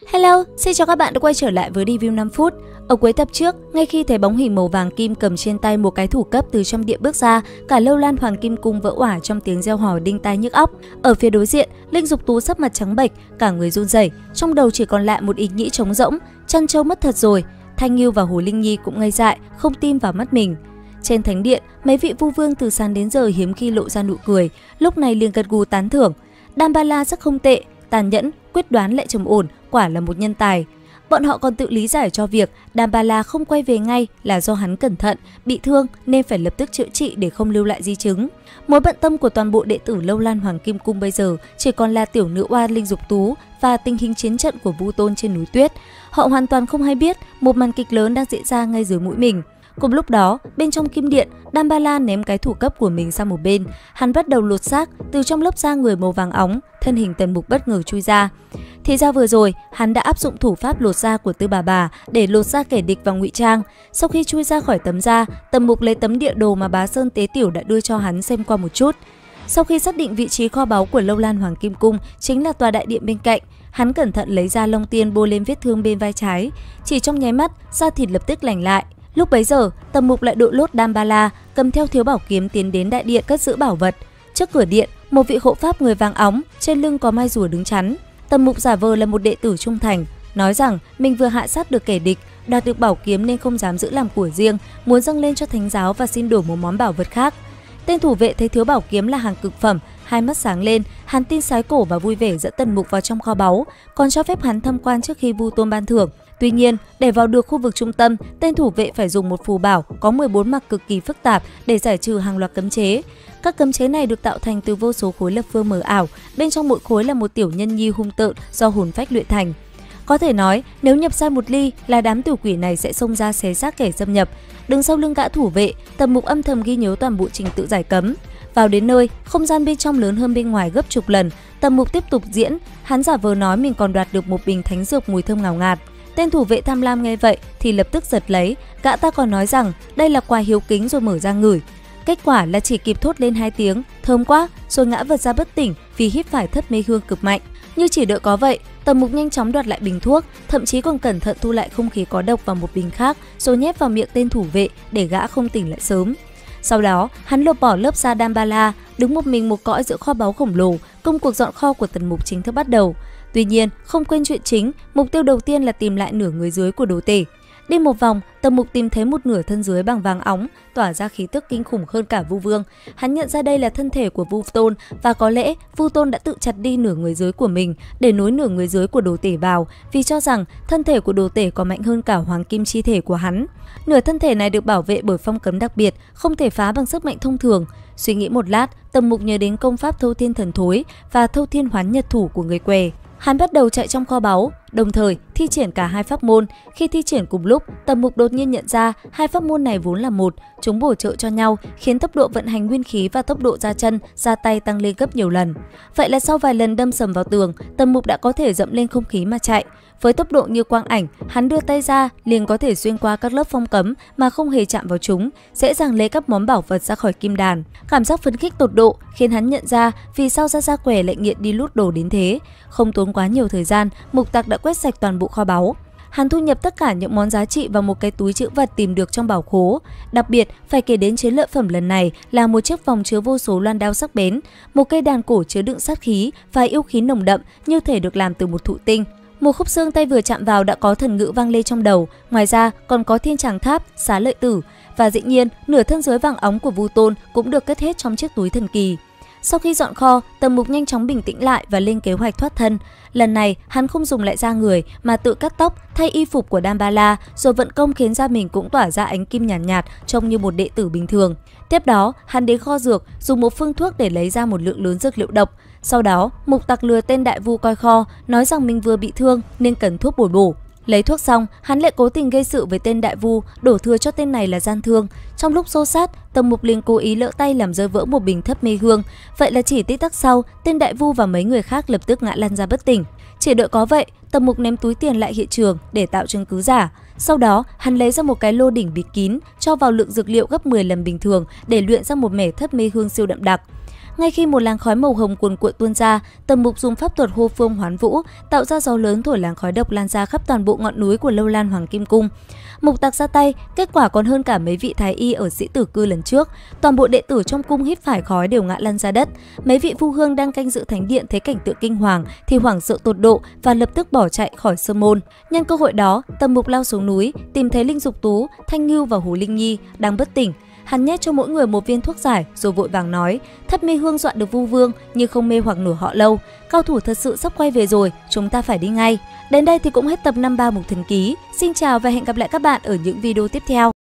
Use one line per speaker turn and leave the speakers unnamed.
Hello, xin chào các bạn đã quay trở lại với review 5 phút. Ở cuối tập trước, ngay khi thấy bóng hình màu vàng kim cầm trên tay một cái thủ cấp từ trong điện bước ra, cả Lâu Lan Hoàng Kim Cung vỡ òa trong tiếng reo hò đinh tai nhức óc. Ở phía đối diện, Linh Dục Tú sắc mặt trắng bệch, cả người run rẩy, trong đầu chỉ còn lại một ý nghĩ trống rỗng, Trăn Châu mất thật rồi. Thanh Ngưu và Hồ Linh Nhi cũng ngây dại, không tin vào mắt mình. Trên thánh điện, mấy vị vu vương từ sáng đến giờ hiếm khi lộ ra nụ cười, lúc này liền gật gù tán thưởng. Đam Ba La rất không tệ, tàn nhẫn, quyết đoán lại trầm ổn, quả là một nhân tài. Bọn họ còn tự lý giải cho việc Đam Ba La không quay về ngay là do hắn cẩn thận, bị thương nên phải lập tức chữa trị để không lưu lại di chứng. Mối bận tâm của toàn bộ đệ tử Lâu Lan Hoàng Kim Cung bây giờ chỉ còn là tiểu nữ oa Linh Dục Tú và tình hình chiến trận của Vu Tôn trên núi tuyết. Họ hoàn toàn không hay biết một màn kịch lớn đang diễn ra ngay dưới mũi mình. Cùng lúc đó, bên trong kim điện, Đam Ba La ném cái thủ cấp của mình sang một bên. Hắn bắt đầu lột xác, từ trong lớp da người màu vàng óng, thân hình Tần Mục bất ngờ chui ra. Thì ra vừa rồi, hắn đã áp dụng thủ pháp lột da của Tư Bà để lột da kẻ địch và ngụy trang. Sau khi chui ra khỏi tấm da, Tần Mục lấy tấm địa đồ mà bá Sơn Tế Tiểu đã đưa cho hắn xem qua một chút. Sau khi xác định vị trí kho báu của Lâu Lan Hoàng Kim Cung chính là tòa đại điện bên cạnh, hắn cẩn thận lấy ra Long Tiên bôi lên vết thương bên vai trái. Chỉ trong nháy mắt, da thịt lập tức lành lại. Lúc bấy giờ, Tần Mục lại đội lốt Đam Ba La, cầm theo thiếu bảo kiếm tiến đến đại điện cất giữ bảo vật. Trước cửa điện, một vị hộ pháp người vàng óng, trên lưng có mai rùa đứng chắn. Tần Mục giả vờ là một đệ tử trung thành, nói rằng mình vừa hạ sát được kẻ địch, đoạt được bảo kiếm nên không dám giữ làm của riêng, muốn dâng lên cho thánh giáo và xin đổi một món bảo vật khác. Tên thủ vệ thấy thiếu bảo kiếm là hàng cực phẩm, hai mắt sáng lên, hắn tin sái cổ và vui vẻ dẫn Tần Mục vào trong kho báu, còn cho phép hắn tham quan trước khi Vu Tôn ban thưởng. Tuy nhiên, để vào được khu vực trung tâm, tên thủ vệ phải dùng một phù bảo có 14 mặt cực kỳ phức tạp để giải trừ hàng loạt cấm chế. Các cấm chế này được tạo thành từ vô số khối lập phương mờ ảo, bên trong mỗi khối là một tiểu nhân nhi hung tợn do hồn phách luyện thành. Có thể nói, nếu nhập sai một ly là đám tiểu quỷ này sẽ xông ra xé xác kẻ xâm nhập. Đứng sau lưng gã thủ vệ, Tần Mục âm thầm ghi nhớ toàn bộ trình tự giải cấm. Vào đến nơi, không gian bên trong lớn hơn bên ngoài gấp chục lần. Tần Mục tiếp tục diễn, hắn giả vờ nói mình còn đoạt được một bình thánh dược mùi thơm ngào ngạt. Tên thủ vệ tham lam nghe vậy thì lập tức giật lấy, gã ta còn nói rằng đây là quà hiếu kính rồi mở ra ngửi. Kết quả là chỉ kịp thốt lên 2 tiếng, thơm quá, rồi ngã vật ra bất tỉnh vì hít phải thất mê hương cực mạnh. Như chỉ đợi có vậy, Tần Mục nhanh chóng đoạt lại bình thuốc, thậm chí còn cẩn thận thu lại không khí có độc vào một bình khác rồi nhét vào miệng tên thủ vệ để gã không tỉnh lại sớm. Sau đó, hắn lột bỏ lớp da Đam Ba La, đứng một mình một cõi giữa kho báu khổng lồ, công cuộc dọn kho của Tần Mục chính thức bắt đầu. Tuy nhiên, không quên chuyện chính, mục tiêu đầu tiên là tìm lại nửa người dưới của đồ tể. Đi một vòng, Tần Mục tìm thấy một nửa thân dưới bằng vàng óng, tỏa ra khí tức kinh khủng hơn cả Vu Vương. Hắn nhận ra đây là thân thể của Vu Tôn và có lẽ Vu Tôn đã tự chặt đi nửa người dưới của mình để nối nửa người dưới của đồ tể vào, vì cho rằng thân thể của đồ tể có mạnh hơn cả hoàng kim chi thể của hắn. Nửa thân thể này được bảo vệ bởi phong cấm đặc biệt, không thể phá bằng sức mạnh thông thường. Suy nghĩ một lát, Tần Mục nhớ đến công pháp Thâu Thiên Thần Thối và Thâu Thiên Hoán Nhật Thủ của người què. Hắn bắt đầu chạy trong kho báu, đồng thời thi triển cả hai pháp môn. Khi thi triển cùng lúc, Tần Mục đột nhiên nhận ra hai pháp môn này vốn là một, chúng bổ trợ cho nhau, khiến tốc độ vận hành nguyên khí và tốc độ ra chân, ra tay tăng lên gấp nhiều lần. Vậy là sau vài lần đâm sầm vào tường, Tần Mục đã có thể dẫm lên không khí mà chạy. Với tốc độ như quang ảnh, hắn đưa tay ra liền có thể xuyên qua các lớp phong cấm mà không hề chạm vào chúng, dễ dàng lấy các món bảo vật ra khỏi kim đàn. Cảm giác phấn khích tột độ khiến hắn nhận ra vì sao Gia Què lại nghiện đi lút đồ đến thế. Không tốn quá nhiều thời gian, Mục Tặc đã quét sạch toàn bộ kho báu. Hắn thu nhập tất cả những món giá trị vào một cái túi trữ vật tìm được trong bảo khố. Đặc biệt, phải kể đến chiến lợi phẩm lần này là một chiếc vòng chứa vô số loan đao sắc bén, một cây đàn cổ chứa đựng sát khí và yêu khí nồng đậm như thể được làm từ một thụ tinh. Một khúc xương tay vừa chạm vào đã có thần ngữ vang lên trong đầu, ngoài ra còn có Thiên Tràng Tháp, Xá Lợi Tử và dĩ nhiên nửa thân dưới vàng óng của Vu Tôn cũng được cất hết trong chiếc túi thần kỳ. Sau khi dọn kho, Tần Mục nhanh chóng bình tĩnh lại và lên kế hoạch thoát thân. Lần này, hắn không dùng lại da người mà tự cắt tóc, thay y phục của Đam Ba La, rồi vận công khiến da mình cũng tỏa ra ánh kim nhàn nhạt, trông như một đệ tử bình thường. Tiếp đó, hắn đến kho dược, dùng một phương thuốc để lấy ra một lượng lớn dược liệu độc. Sau đó, Mục Tặc lừa tên đại vu coi kho, nói rằng mình vừa bị thương nên cần thuốc bồi bổ. Lấy thuốc xong, hắn lại cố tình gây sự với tên đại vu, đổ thừa cho tên này là gian thương. Trong lúc xô sát, Tần Mục liền cố ý lỡ tay làm rơi vỡ một bình thấp mê hương. Vậy là chỉ tích tắc sau, tên đại vu và mấy người khác lập tức ngã lăn ra bất tỉnh. Chỉ đợi có vậy, Tần Mục ném túi tiền lại hiện trường để tạo chứng cứ giả. Sau đó, hắn lấy ra một cái lô đỉnh bịt kín, cho vào lượng dược liệu gấp 10 lần bình thường để luyện ra một mẻ thất mê hương siêu đậm đặc. Ngay khi một làn khói màu hồng cuồn cuộn tuôn ra, Tần Mục dùng pháp thuật hô phương hoán vũ, tạo ra gió lớn thổi làn khói độc lan ra khắp toàn bộ ngọn núi của Lâu Lan Hoàng Kim Cung. Mục Tặc ra tay, kết quả còn hơn cả mấy vị thái y ở Sĩ Tử Cư lần trước. Toàn bộ đệ tử trong cung hít phải khói đều ngã lăn ra đất. Mấy vị phu hương đang canh giữ thánh điện thấy cảnh tượng kinh hoàng thì hoảng sợ tột độ và lập tức bỏ chạy khỏi sơn môn. Nhân cơ hội đó, Tần Mục lao xuống núi, tìm thấy Linh Dục Tú, Thanh Ngưu và Hồ Linh Nhi đang bất tỉnh. Hắn nhét cho mỗi người một viên thuốc giải rồi vội vàng nói: Thất mê hương dọa được Vu Vương nhưng không mê hoặc nửa họ Lâu. Cao thủ thật sự sắp quay về rồi, chúng ta phải đi ngay. Đến đây thì cũng hết tập 53 Mục Thần Ký. Xin chào và hẹn gặp lại các bạn ở những video tiếp theo.